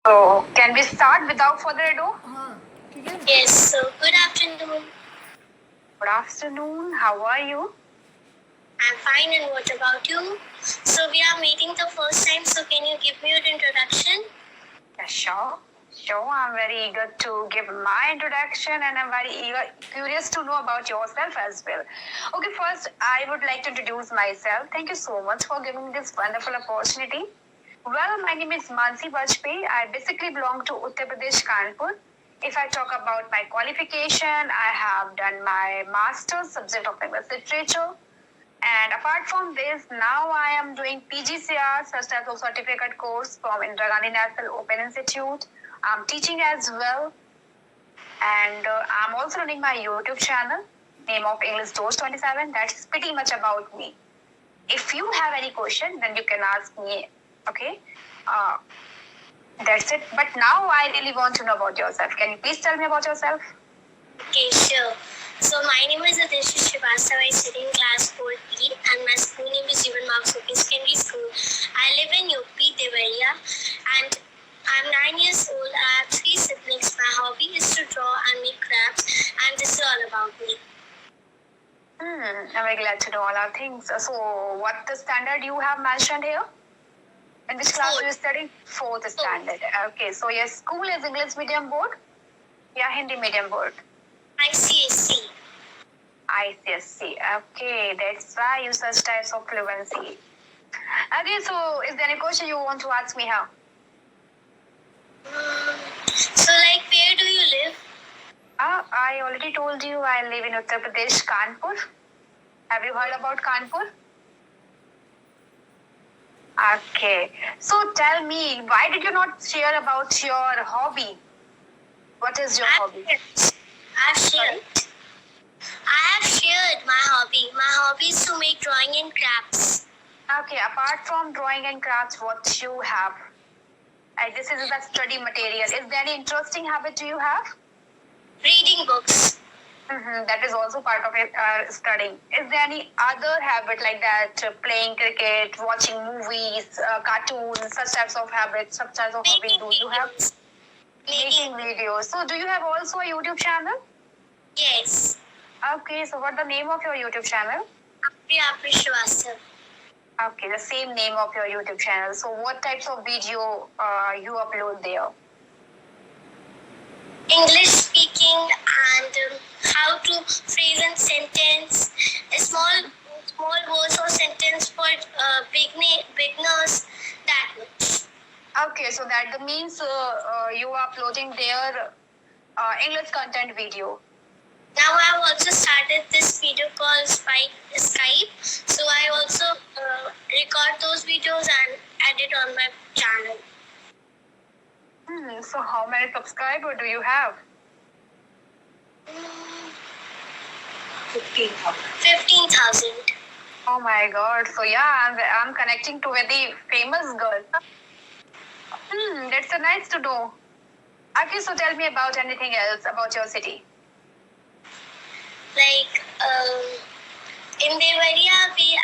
So, can we start without further ado? Yes, so good afternoon. Good afternoon. How are you? I'm fine, and what about you? So, we are meeting the first time, so can you give me your introduction? Yeah, sure. Sure, I'm very eager to give my introduction and I'm very curious to know about yourself as well. Okay, first, I would like to introduce myself. Thank you so much for giving me this wonderful opportunity. Well, my name is Mansi Bajpayee. I basically belong to Uttar Pradesh, Kanpur. If I talk about my qualification, I have done my master's subject of English literature. And apart from this, now I am doing PGCR, such as a certificate course from Indira Gandhi National Open Institute. I'm teaching as well. And I'm also running my YouTube channel, name of English Doors 27. That's pretty much about me. If you have any question, then you can ask me. Okay? That's it. But now I really want to know about yourself. Can you please tell me about yourself? Okay, sure. So, my name is Adesha Srivastava. I sit in class 4B, and my school name is Jeevan Mark Sopi Secondary School. I live in UP, Devariya, and I'm 9 years old. I have 3 siblings. My hobby is to draw and make crafts, and this is all about me. I'm very glad to know all our things. So, what the standard you have mentioned here? In which class are you studying? Fourth standard. Okay, so your school is English medium board? Yeah, Hindi medium board. ICSC. ICSC. Okay, that's why you such types of fluency. Okay, so is there any question you want to ask me here? So, where do you live? I already told you I live in Uttar Pradesh, Kanpur. Have you heard about Kanpur? Okay. So tell me, why did you not share about your hobby? What is your hobby? I have shared my hobby. My hobby is to make drawing and crafts. Okay, apart from drawing and crafts, what you have? This is the study material. Is there any interesting habit do you have? Reading books. That is also part of it, studying. Is there any other habit like that? Playing cricket, watching movies, cartoons, such types of habits, such types of hobby do you have? Making videos. So, do you have also a YouTube channel? Yes. Okay, so what's the name of your YouTube channel? Priya Srivastava. Okay, the same name of your YouTube channel. So, what types of video you upload there? English speaking and how to phrase and sentence. A small words or sentence for beginners. That much. Okay, so that means you are uploading their English content video. Now I have also started this video call Skype. So I also record those videos and edit on my channel. So how many subscribers do you have? 15,000. Oh my god. So yeah, I'm connecting to a very famous girl. That's so nice to know. Okay, so tell me about anything else about your city. In Devariya, we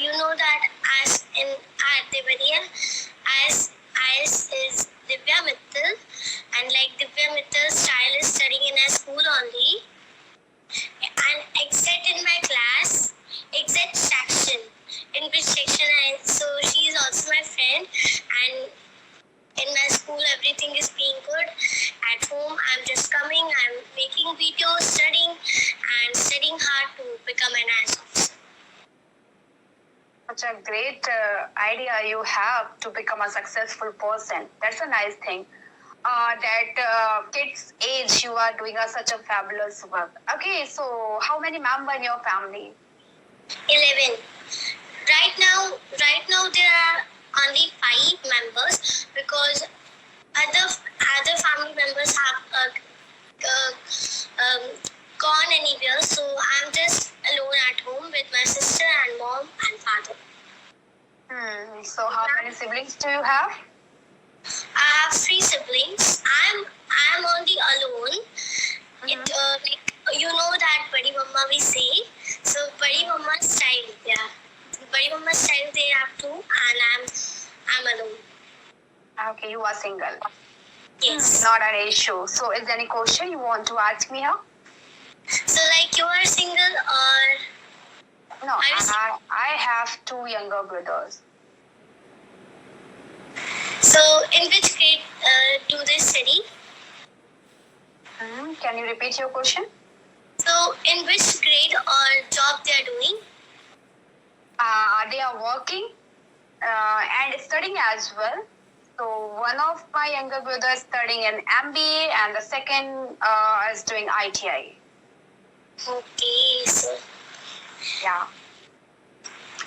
you know that as in at Devariya, as is Divya Mittal, and Divya Mittal's child is studying in a school only, and except in my class, except section, in which section so she is also my friend, and in my school everything is being good. At home I'm just coming, I'm making videos, studying hard to become an IAS officer. Such a great idea you have to become a successful person. That's a nice thing. That kid's age you are doing such a fabulous work. Okay, so how many members in your family? 11. Right now there are only 5 members because other family members have gone anywhere. So I'm just alone at home with my sister and mom and father. So how many siblings do you have? I have 3 siblings. I'm only alone. You know that Badi Mama we say. So Badi Mama's child, yeah. Badi Mama's child they have 2 and I'm alone. Okay, you are single. Yes. Not an issue. So, is there any question you want to ask me here? So like you are single or No, are you single? I have two younger brothers. So in which grade do they study? Can you repeat your question? So in which grade or job they are doing? They are working and studying as well. So one of my younger brothers studying in MBA, and the second is doing ITI. Okay, so Yeah.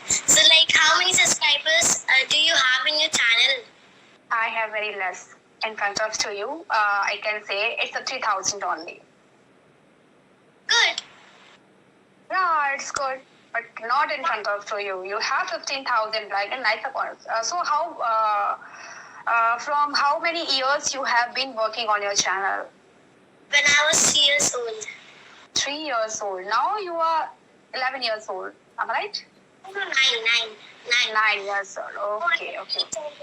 like how many subscribers do you have in your channel? I have very less in front of to you. I can say it's a 3,000 only. Good. Yeah, it's good, but not in front of to you. You have 15,000 like and like accounts. So how? From how many years you have been working on your channel? When I was 3 years old. 3 years old. Now you are 11 years old. Am I right? No, nine. 9 years old. Okay. 10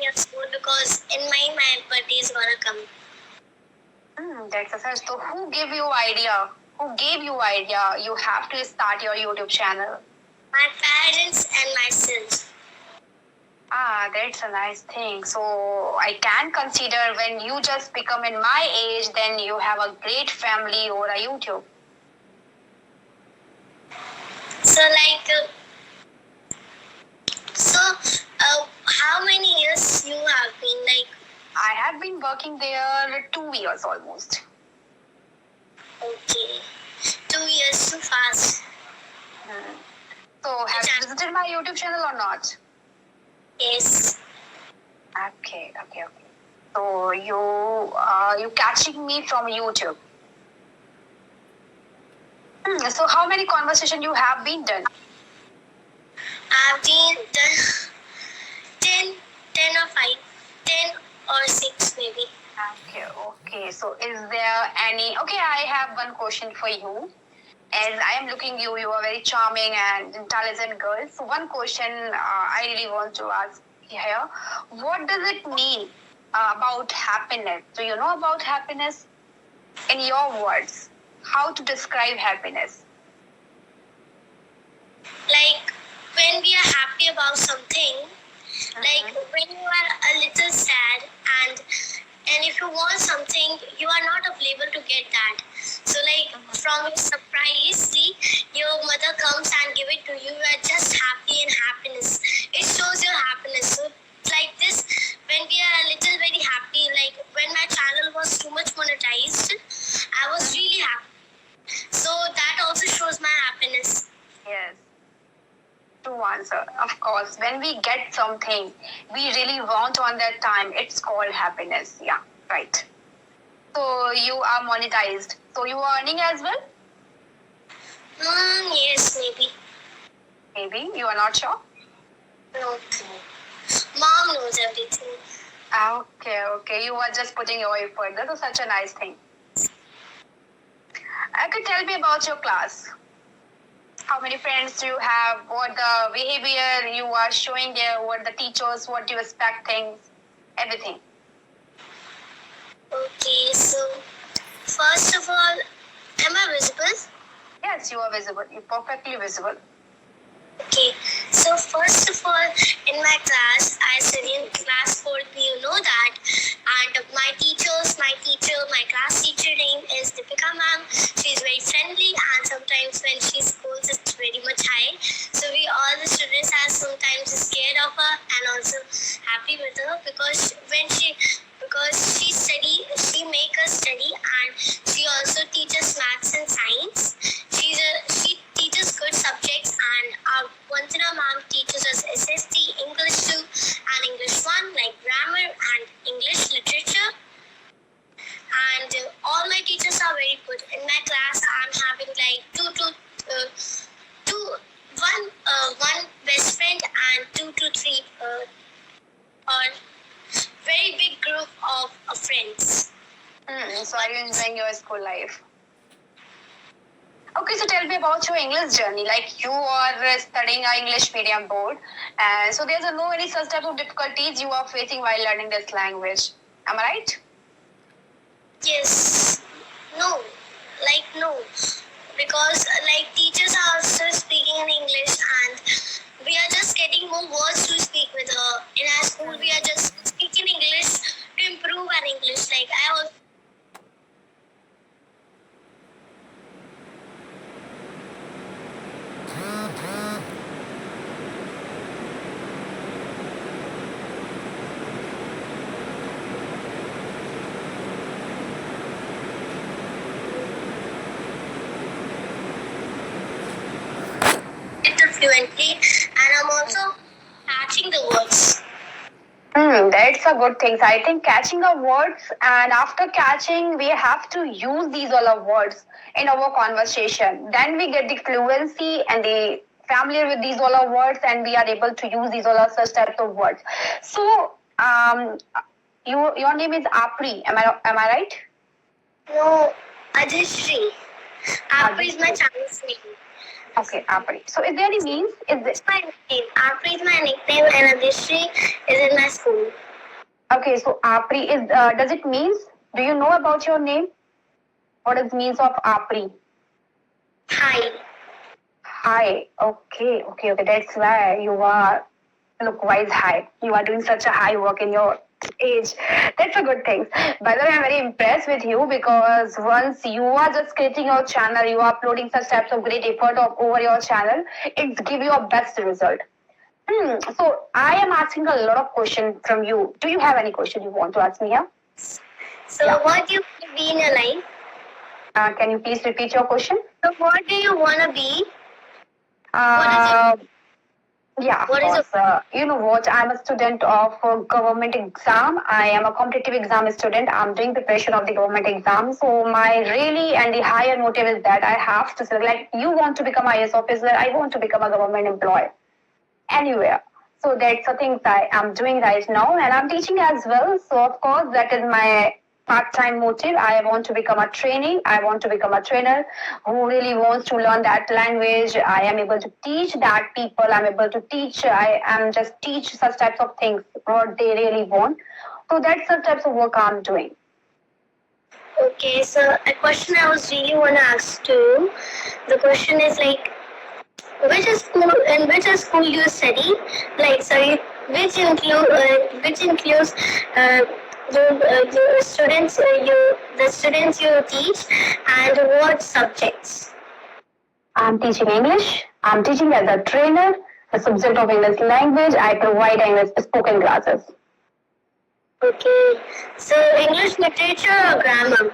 years old because in my birthday is gonna come. That's a fact. So who gave you idea? Who gave you idea you have to start your YouTube channel? My parents and myself. That's a nice thing. So I can consider when you just become in my age, then you have a great family or a YouTube. So like, how many years you have been like? I have been working there 2 years almost. Okay, 2 years too fast. So have you visited my YouTube channel or not? Yes. Okay. So you catching me from YouTube. So how many conversation you have been done? I've been done 10 or 5, 10 or 6 maybe. Okay. So is there any? Okay, I have one question for you. As I am looking you are very charming and intelligent girl. So one question I really want to ask here: what does it mean about happiness? Do you know about happiness? In your words, how to describe happiness? Like when we are happy about something, like when you are a little sad and if you want something, you are not available to get that. So like from your surprisely, your mother comes and give it to you. You are just happy and happiness. It shows your happiness. So like this, when we are a little very happy, like when my channel was too much monetized, I was really happy. So that also shows my happiness. Yes. True answer. Of course, when we get something we really want on that time, it's called happiness. Yeah, right. So you are monetized. So you are earning as well? Yes, maybe. Maybe. You are not sure? No. Mom knows everything. Okay. You are just putting your effort. That is such a nice thing. Could tell me about your class. How many friends do you have? What the behavior you are showing there? What the teachers? What do you expect things? Everything. Okay, so first of all, am I visible? Yes, you are visible. You're perfectly visible. Okay, so first of all, in my class, I study in class 4B, you know that. And my class teacher name is Deepika ma'am. She's very friendly and sometimes when she scolds, it's very much high. So we all the students are sometimes scared of her and also happy with her because she make us study and she also teaches maths and science. She teaches good subjects and our Vandana ma'am teaches us SST, English 2 and English 1 like grammar and English literature. And all my teachers are very good. In my class, I'm having like one best friend and 2 to 3 or very big group of friends. So are you enjoying your school life? Okay, so tell me about your English journey. Like you are studying a English medium board, and so there's no any such type of difficulties you are facing while learning this language. Am I right? Yes. No. No. Because teachers are also speaking in English and we are just getting more words to speak with her. In our school we are just speaking English to improve our English. I also it fluently and I'm also catching the words. That's a good thing. So I think catching the words, and after catching, we have to use these all of words in our conversation. Then we get the fluency and the familiar with these all of words, and we are able to use these all of such types of words. So, your name is Apri. Am I right? No, Adhishri. Apri is my Chinese name. Okay, Apri. So, is there any means? Is this It's my nickname. Apri is my nickname and Adhishri is in my school. okay? So, Apri is. Does it means? Do you know about your name? What is means of Apri? Hi. Hi. Okay. That's why you are look wise high. You are doing such a high work in your age. That's a good thing. By the way, I'm very impressed with you because once you are just creating your channel, you are uploading such types of great effort over your channel, it's give you a best result. So I am asking a lot of questions from you. Do you have any question you want to ask me here? So what do you want to be in your life? Can you please repeat your question? So what do you want to be? Yeah, of What is course. You know what? I'm a student of a government exam. I am a competitive exam student. I'm doing preparation of the government exam. So my really and the higher motive is that I have to select. Like you want to become IAS officer, I want to become a government employee anywhere. So that's the things I am doing right now, and I'm teaching as well. So of course that is my part-time motive. I want to become a trainee. I want to become a trainer who really wants to learn that language. I am able to teach that people. I'm able to teach. I am just teach such types of things what they really want. So that's the types of work I'm doing. Okay, so a question I was really want to ask too. The question is which school you study? Which includes the students you teach and what subjects? I'm teaching English. I'm teaching as a trainer, the subject of English language. I provide English spoken classes. Okay, so English literature or grammar?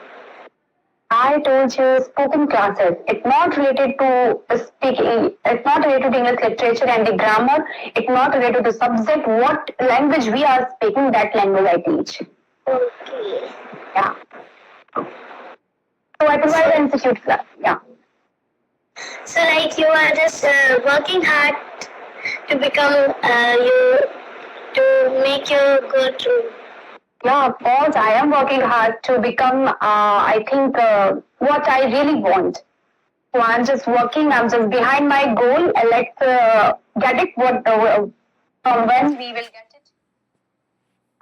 I told you spoken classes. It's not related to speaking. It's not related to English literature and the grammar. It's not related to subject. What language we are speaking, that language I teach. Okay. Yeah. So I provide an institute class. Yeah. So you are just working hard to become to make you go through. Yeah, of course, I am working hard to become, I think, what I really want. So I'm just working, I'm just behind my goal. Let's get it from when we will get it.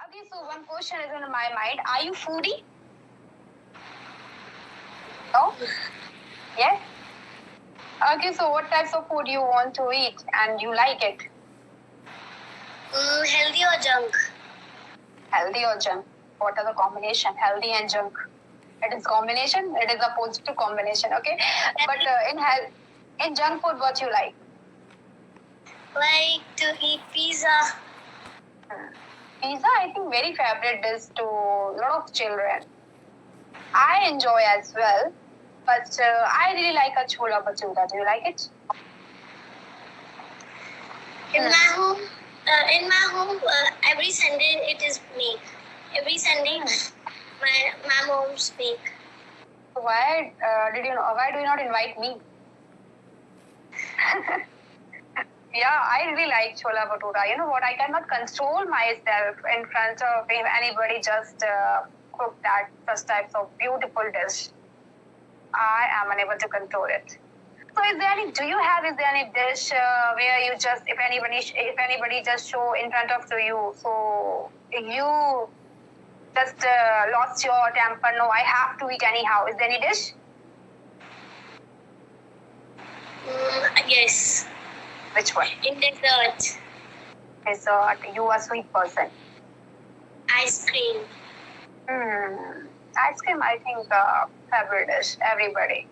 Okay, so one question is in my mind. Are you foodie? No? Yes? Okay, so what types of food you want to eat and you like it? Healthy or junk? Healthy or junk? What are the combination? Healthy and junk. It is combination. It is a positive combination. Okay, but in junk food, what you like? Like to eat pizza. Pizza, I think, very favorite dish to a lot of children. I enjoy as well, but I really like a chola bhatura. Do you like it? In my home, every Sunday it is made. Every Sunday, my mom's make. Why Why do you not invite me? Yeah, I really like chola bhatura. You know what? I cannot control myself in front of if anybody just cook that such types of beautiful dish. I am unable to control it. So do you have any dish where you just, if anybody just show in front of to you, so you just lost your temper, no, I have to eat anyhow. Is there any dish? Yes. Which one? In dessert, Dessert. You are a sweet person. ice cream. Ice cream, I think, favorite dish, everybody.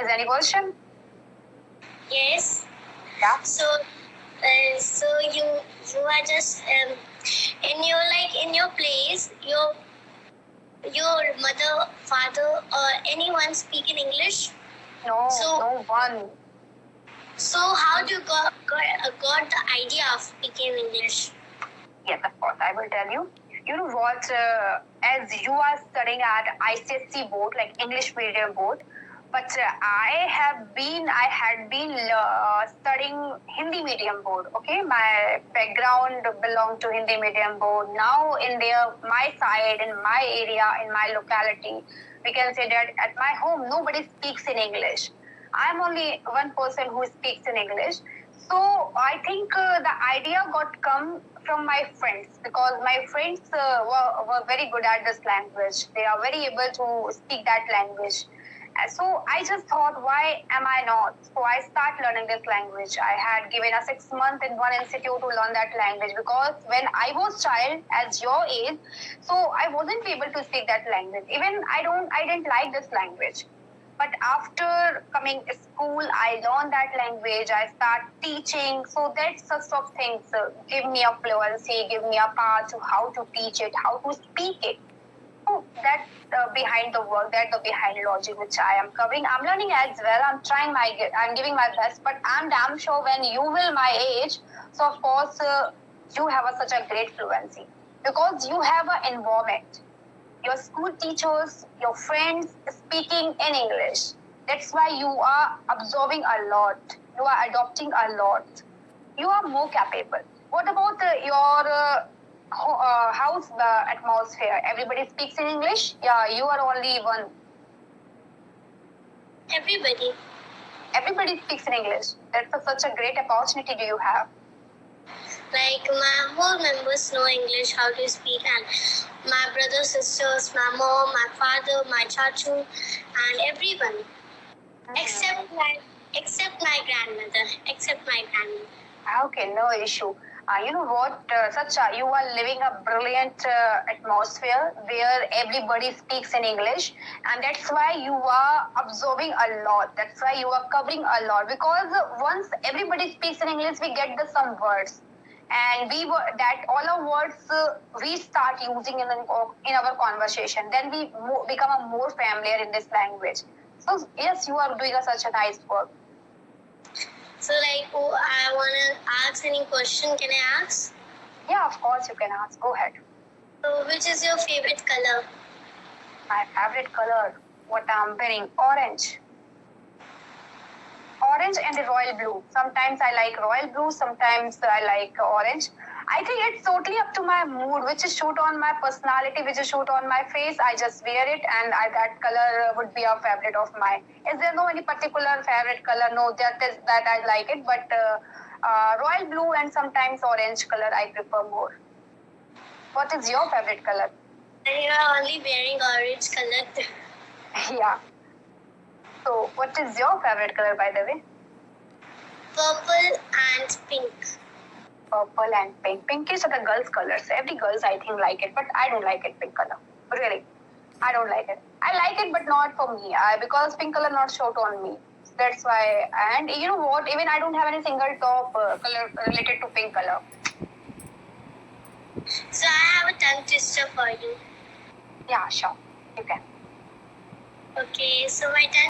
Is any question? Yes. Yeah. So you are just in your place, your mother, father, or anyone speak in English. No, So- no one. So how do you got the idea of speaking English? Yes, of course, I will tell you. You know what? As you are studying at ICSE board, like English medium board, but I had been studying Hindi medium board. Okay, my background belonged to Hindi medium board. Now my side, in my area, in my locality, we can say that at my home nobody speaks in English. I'm only one person who speaks in English. So I think the idea got come from my friends, because my friends were very good at this language. They are very able to speak that language. So I just thought, why am I not? So I start learning this language. I had given a 6 month in one institute to learn that language, because when I was child, as your age, so I wasn't able to speak that language. Even I didn't like this language. But after coming to school, I learned that language. I start teaching. So that such of things give me a fluency, give me a path to how to teach it, how to speak it. So that behind the work, that the behind logic which I am covering. I'm learning as well. I'm giving my best. But I'm damn sure when you will my age, so of course you have such a great fluency, because you have an environment. Your school teachers, your friends speaking in English. That's why you are absorbing a lot. You are adopting a lot. You are more capable. What about your house atmosphere? Everybody speaks in English? Yeah, you are only one. Everybody speaks in English. That's such a great opportunity do you have. Like my whole members know English, how to speak, and my brothers, sisters, my mom, my father, my chachu, and everyone, except my grandmother. Okay, no issue. You know what, you are living a brilliant atmosphere where everybody speaks in English, and that's why you are absorbing a lot. That's why you are covering a lot, because once everybody speaks in English, we get some words, and all our words we start using in our conversation. Then we become a more familiar in this language. So yes, you are doing such a nice work. So I wanna ask any question. Can I ask? Yeah, of course you can ask. Go ahead. So which is your favorite color? My favorite color, what I'm wearing, orange. Orange and the royal blue. Sometimes I like royal blue, sometimes I like orange. I think it's totally up to my mood, which is shoot on my personality, which is shoot on my face. I just wear it, and that color would be a favorite of mine. Is there no any particular favorite color? No, that I like it, but royal blue and sometimes orange color I prefer more. What is your favorite color? And you are only wearing orange color. Yeah. So, what is your favorite color, by the way? Purple and pink. Purple and pink. Pink is the girls' colors. Every girls, I think, like it, but I don't like it, pink color. Really. I don't like it. I like it, but not for me. Because pink color not short on me. That's why. And you know what? Even I don't have any single top color related to pink color. So I have a tongue twister for you. Yeah, sure. You can. Okay, so my tongue